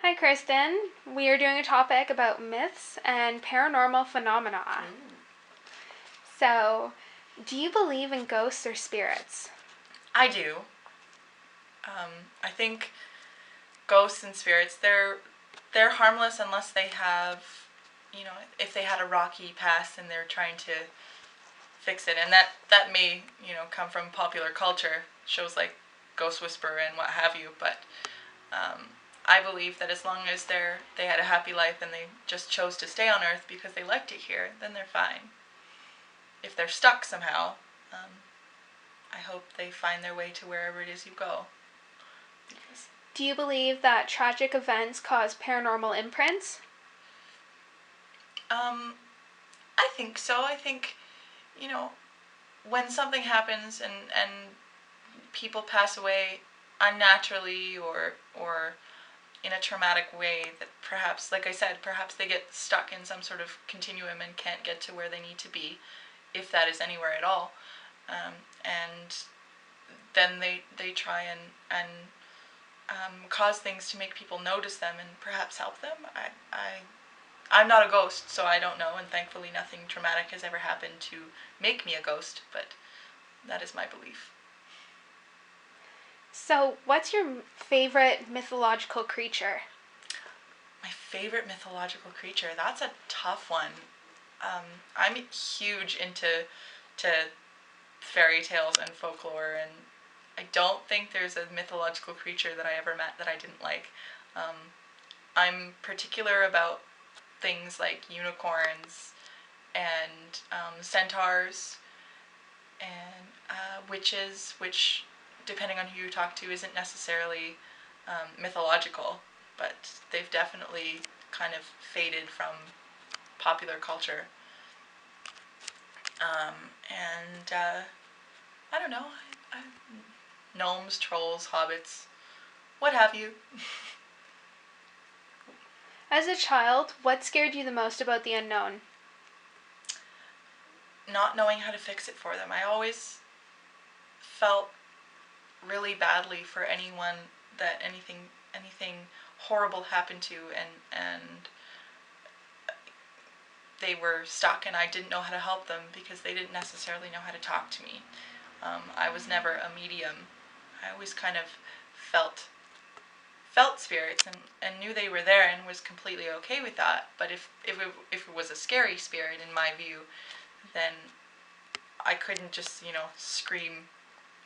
Hi, Kirsten. We are doing a topic about myths and paranormal phenomena. Ooh. So, do you believe in ghosts or spirits? I do. I think ghosts and spirits, they're harmless unless they have, if they had a rocky past and they're trying to fix it, and that may come from popular culture, shows like Ghost Whisperer and what have you. But um, I believe that as long as they had a happy life and they just chose to stay on Earth because they liked it here, then they're fine. If they're stuck somehow, I hope they find their way to wherever it is you go. Because, Do you believe that tragic events cause paranormal imprints? um, I think so. I think, you know, when something happens and people pass away unnaturally or in a traumatic way, that perhaps, like I said, perhaps they get stuck in some sort of continuum and can't get to where they need to be, if that is anywhere at all. And then they try and cause things to make people notice them and perhaps help them. I'm not a ghost, so I don't know, and thankfully nothing traumatic has ever happened to make me a ghost, but that is my belief. So, what's your favorite mythological creature? My favorite mythological creature, that's a tough one. I'm huge into fairy tales and folklore, and I don't think there's a mythological creature that I ever met that I didn't like. Um, I'm particular about things like unicorns and centaurs and witches, which, depending on who you talk to, isn't necessarily mythological, but they've definitely kind of faded from popular culture. And I don't know, gnomes, trolls, hobbits, what have you. As a child, what scared you the most about the unknown? Not knowing how to fix it for them. I always felt really badly for anyone that anything horrible happened to, and they were stuck and I didn't know how to help them because they didn't necessarily know how to talk to me. I was never a medium. I always kind of felt spirits and knew they were there and was completely okay with that. But if it was a scary spirit, in my view, then I couldn't just scream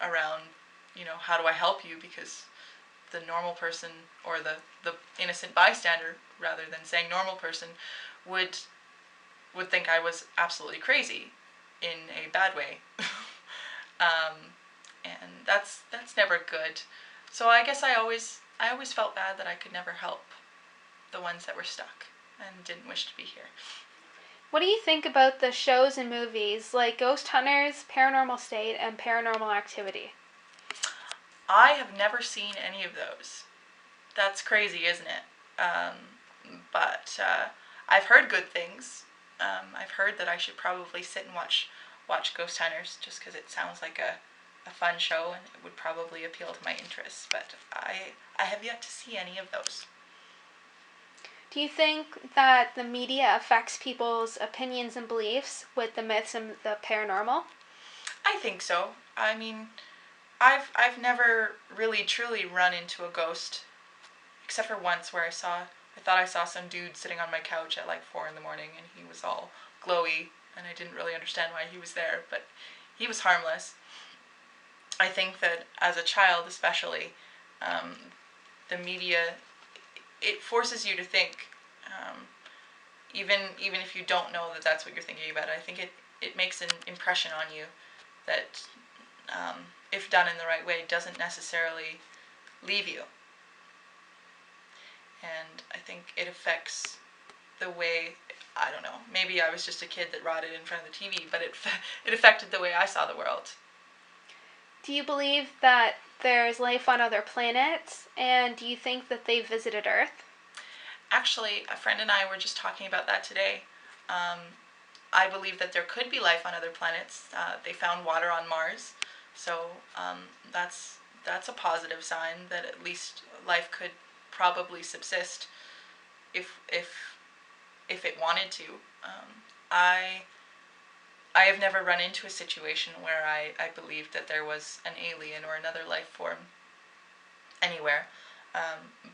around, how do I help you, because the normal person, or the innocent bystander, rather than saying normal person, would think I was absolutely crazy in a bad way. And that's never good. So I guess I always felt bad that I could never help the ones that were stuck and didn't wish to be here. What do you think about the shows and movies like Ghost Hunters, Paranormal State, and Paranormal Activity? I have never seen any of those. That's crazy, isn't it? But I've heard good things. I've heard that I should probably sit and watch Ghost Hunters, just because it sounds like a fun show and it would probably appeal to my interests. But I have yet to see any of those. Do you think that the media affects people's opinions and beliefs with the myths and the paranormal? I think so. I mean, I've never really truly run into a ghost, except for once where I thought I saw some dude sitting on my couch at like 4 in the morning, and he was all glowy, and I didn't really understand why he was there, but he was harmless. I think that as a child, especially, the media, it forces you to think, even if you don't know that that's what you're thinking about. I think it makes an impression on you that, if done in the right way, doesn't necessarily leave you. And I think it affects the way, I don't know, maybe I was just a kid that rotted in front of the TV, but it affected the way I saw the world. Do you believe that there's life on other planets? And do you think that they visited Earth? Actually, a friend and I were just talking about that today. Um, I believe that there could be life on other planets. They found water on Mars, so that's a positive sign that at least life probably subsist if it wanted to. I I have never run into a situation where I believed that there was an alien or another life form anywhere.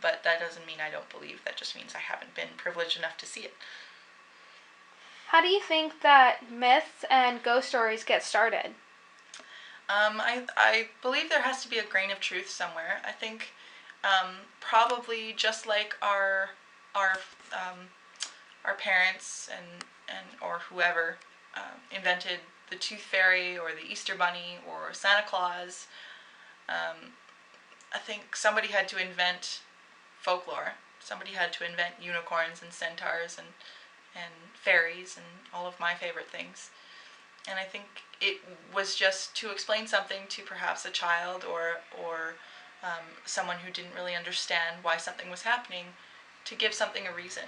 But that doesn't mean I don't believe. That just means I haven't been privileged enough to see it. How do you think that myths and ghost stories get started? I believe there has to be a grain of truth somewhere. I think probably just like our um, our parents and or whoever invented the Tooth Fairy or the Easter Bunny or Santa Claus. I think somebody had to invent folklore. Somebody had to invent unicorns and centaurs and fairies and all of my favorite things. And I think it was just to explain something to perhaps a child or someone who didn't really understand why something was happening, to give something a reason.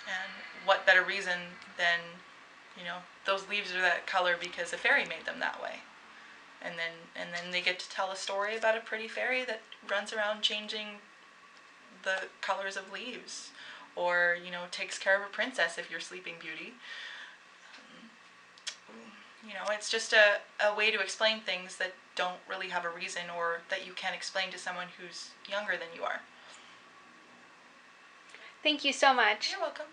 And what better reason than, those leaves are that color because a fairy made them that way. And then they get to tell a story about a pretty fairy that runs around changing the colors of leaves, or takes care of a princess if you're Sleeping Beauty. It's just a way to explain things that don't really have a reason, or that you can't explain to someone who's younger than you are. Thank you so much. You're welcome.